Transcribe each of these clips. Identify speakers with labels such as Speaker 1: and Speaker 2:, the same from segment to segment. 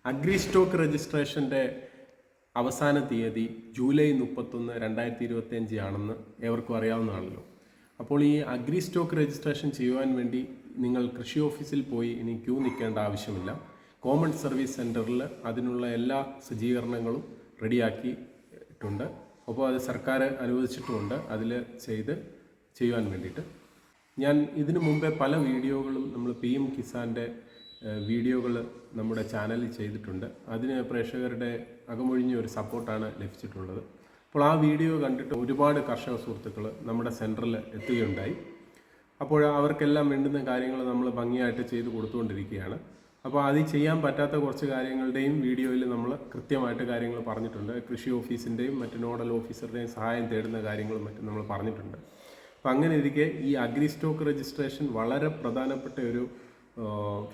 Speaker 1: Agri stock രജിസ്ട്രേഷൻ്റെ അവസാന തീയതി ജൂലൈ 31, 2025 ആണെന്ന് ഏവർക്കും അറിയാവുന്നതാണല്ലോ. അപ്പോൾ ഈ അഗ്രി സ്റ്റോക്ക് രജിസ്ട്രേഷൻ ചെയ്യുവാൻ വേണ്ടി നിങ്ങൾ കൃഷി ഓഫീസിൽ പോയി ഇനി ക്യൂ നിൽക്കേണ്ട ആവശ്യമില്ല. കോമൺ സർവീസ് സെൻറ്ററിൽ അതിനുള്ള എല്ലാ സജ്ജീകരണങ്ങളും റെഡിയാക്കിയിട്ടുണ്ട്. അപ്പോൾ അത് സർക്കാർ അനുവദിച്ചിട്ടുമുണ്ട് അതിൽ ചെയ്യുവാൻ വേണ്ടിയിട്ട്. ഞാൻ ഇതിനു മുമ്പേ പല വീഡിയോകളും നമ്മൾ PM കിസാൻ്റെ വീഡിയോകൾ നമ്മുടെ ചാനലിൽ ചെയ്തിട്ടുണ്ട്. അതിന് പ്രേക്ഷകരുടെ അകമൊഴിഞ്ഞ ഒരു സപ്പോർട്ടാണ് ലഭിച്ചിട്ടുള്ളത്. അപ്പോൾ ആ വീഡിയോ കണ്ടിട്ട് ഒരുപാട് കർഷക സുഹൃത്തുക്കൾ നമ്മുടെ സെൻറ്ററിൽ എത്തുകയുണ്ടായി. അപ്പോൾ അവർക്കെല്ലാം വേണ്ടുന്ന കാര്യങ്ങൾ നമ്മൾ ഭംഗിയായിട്ട് ചെയ്ത് കൊടുത്തുകൊണ്ടിരിക്കുകയാണ്. അപ്പോൾ അത് ചെയ്യാൻ പറ്റാത്ത കുറച്ച് കാര്യങ്ങളുടെയും വീഡിയോയിൽ നമ്മൾ കൃത്യമായിട്ട് കാര്യങ്ങൾ പറഞ്ഞിട്ടുണ്ട്. കൃഷി ഓഫീസിൻ്റെയും മറ്റ് നോഡൽ ഓഫീസറുടെയും സഹായം തേടുന്ന കാര്യങ്ങളും മറ്റും നമ്മൾ പറഞ്ഞിട്ടുണ്ട്. അപ്പോൾ അങ്ങനെ ഇരിക്കെ ഈ അഗ്രി സ്റ്റോക്ക് രജിസ്ട്രേഷൻ വളരെ പ്രധാനപ്പെട്ട ഒരു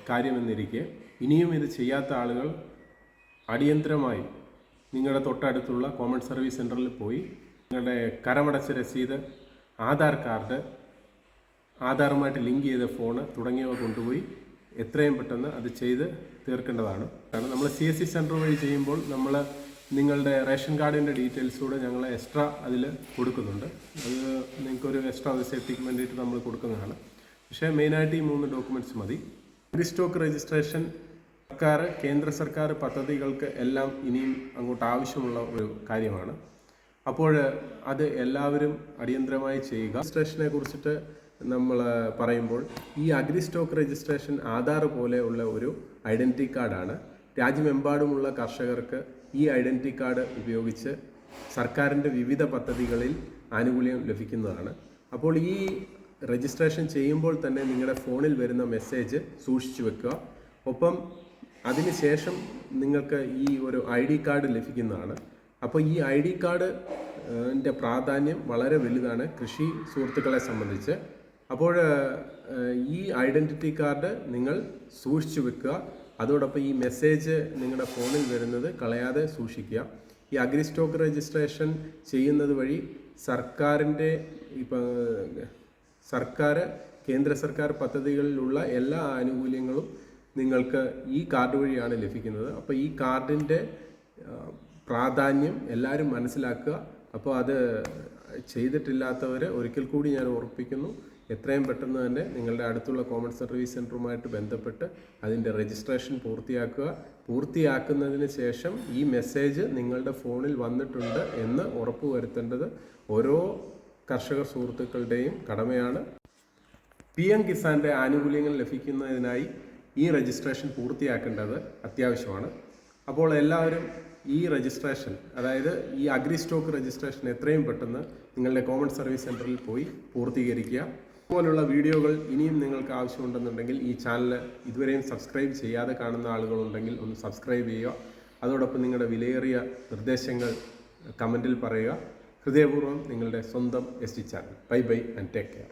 Speaker 1: കാര്യമെന്നിരിക്കെ ഇനിയും ഇത് ചെയ്യാത്ത ആളുകൾ അടിയന്തരമായി നിങ്ങളുടെ തൊട്ടടുത്തുള്ള കോമൺ സർവീസ് സെൻറ്ററിൽ പോയി നിങ്ങളുടെ കരമടച്ച രസീത്, ആധാർ കാർഡ്, ആധാറുമായിട്ട് ലിങ്ക് ചെയ്ത ഫോണ് തുടങ്ങിയവ കൊണ്ടുപോയി എത്രയും പെട്ടെന്ന് അത് ചെയ്ത് തീർക്കേണ്ടതാണ്. കാരണം നമ്മൾ CSC സെൻറ്റർ വഴി ചെയ്യുമ്പോൾ നമ്മൾ നിങ്ങളുടെ റേഷൻ കാർഡിൻ്റെ ഡീറ്റെയിൽസൂടെ ഞങ്ങൾ എക്സ്ട്രാ അതിൽ കൊടുക്കുന്നുണ്ട്. അത് നിങ്ങൾക്കൊരു എക്സ്ട്രാ സേഫ്റ്റിക്ക് വേണ്ടിയിട്ട് നമ്മൾ കൊടുക്കുന്നതാണ്. പക്ഷേ മെയിനായിട്ട് ഈ 3 ഡോക്യുമെൻറ്റ്സ് മതി. അഗ്രി സ്റ്റോക്ക് രജിസ്ട്രേഷൻ കേന്ദ്ര സർക്കാർ പദ്ധതികൾക്ക് എല്ലാം ഇനിയും അങ്ങോട്ട് ആവശ്യമുള്ള ഒരു കാര്യമാണ്. അപ്പോൾ അത് എല്ലാവരും അടിയന്തരമായി ചെയ്യുക. രജിസ്ട്രേഷനെ കുറിച്ചിട്ട് നമ്മൾ പറയുമ്പോൾ ഈ അഗ്രി സ്റ്റോക്ക് രജിസ്ട്രേഷൻ ആധാർ പോലെയുള്ള ഒരു ഐഡൻറ്റിറ്റി കാർഡാണ്. രാജ്യമെമ്പാടുമുള്ള കർഷകർക്ക് ഈ ഐഡൻറ്റിറ്റി കാർഡ് ഉപയോഗിച്ച് സർക്കാരിൻ്റെ വിവിധ പദ്ധതികളിൽ ആനുകൂല്യം ലഭിക്കുന്നതാണ്. അപ്പോൾ ഈ രജിസ്ട്രേഷൻ ചെയ്യുമ്പോൾ തന്നെ നിങ്ങളുടെ ഫോണിൽ വരുന്ന മെസ്സേജ് സൂക്ഷിച്ചു വെക്കുക. ഒപ്പം അതിനുശേഷം നിങ്ങൾക്ക് ഈ ഒരു ID കാർഡ് ലഭിക്കുന്നതാണ്. അപ്പോൾ ഈ ID കാർഡിൻ്റെ പ്രാധാന്യം വളരെ വലുതാണ് കൃഷി സുഹൃത്തുക്കളെ സംബന്ധിച്ച്. അപ്പോൾ ഈ ഐഡൻറ്റിറ്റി കാർഡ് നിങ്ങൾ സൂക്ഷിച്ചു വെക്കുക. അതോടൊപ്പം ഈ മെസ്സേജ് നിങ്ങളുടെ ഫോണിൽ വരുന്നത് കളയാതെ സൂക്ഷിക്കുക. ഈ അഗ്രി സ്റ്റോക്ക് രജിസ്ട്രേഷൻ ചെയ്യുന്നത് വഴി കേന്ദ്ര സർക്കാർ പദ്ധതികളിലുള്ള എല്ലാ ആനുകൂല്യങ്ങളും നിങ്ങൾക്ക് ഈ കാർഡ് വഴിയാണ് ലഭിക്കുന്നത്. അപ്പോൾ ഈ കാർഡിൻ്റെ പ്രാധാന്യം എല്ലാവരും മനസ്സിലാക്കുക. അപ്പോൾ അത് ചെയ്തിട്ടില്ലാത്തവരെ ഒരിക്കൽ കൂടി ഞാൻ ഓർപ്പിക്കുന്നു, എത്രയും പെട്ടെന്ന് തന്നെ നിങ്ങളുടെ അടുത്തുള്ള കോമൺ സർവീസ് സെൻറ്ററുമായിട്ട് ബന്ധപ്പെട്ട് അതിൻ്റെ രജിസ്ട്രേഷൻ പൂർത്തിയാക്കുക. പൂർത്തിയാക്കുന്നതിന് ശേഷം ഈ മെസ്സേജ് നിങ്ങളുടെ ഫോണിൽ വന്നിട്ടുണ്ട് എന്ന് ഉറപ്പുവരുത്തേണ്ടത് ഓരോ കർഷക സുഹൃത്തുക്കളുടെയും കടമയാണ്. PM കിസാൻ്റെ ആനുകൂല്യങ്ങൾ ലഭിക്കുന്നതിനായി ഈ രജിസ്ട്രേഷൻ പൂർത്തിയാക്കേണ്ടത് അത്യാവശ്യമാണ്. അപ്പോൾ എല്ലാവരും ഈ രജിസ്ട്രേഷൻ, അതായത് ഈ അഗ്രി സ്റ്റോക്ക് രജിസ്ട്രേഷൻ എത്രയും പെട്ടെന്ന് നിങ്ങളുടെ കോമൺ സർവീസ് സെൻറ്ററിൽ പോയി പൂർത്തീകരിക്കുക. ഇതുപോലുള്ള വീഡിയോകൾ ഇനിയും നിങ്ങൾക്ക് ആവശ്യമുണ്ടെന്നുണ്ടെങ്കിൽ ഈ ചാനൽ ഇതുവരെയും സബ്സ്ക്രൈബ് ചെയ്യാതെ കാണുന്ന ആളുകളുണ്ടെങ്കിൽ ഒന്ന് സബ്സ്ക്രൈബ് ചെയ്യുക. അതോടൊപ്പം നിങ്ങളുടെ വിലയേറിയ നിർദ്ദേശങ്ങൾ കമൻറ്റിൽ പറയുക. ഹൃദയപൂർവ്വം നിങ്ങളുടെ സ്വന്തം ST channel. Bye and take care.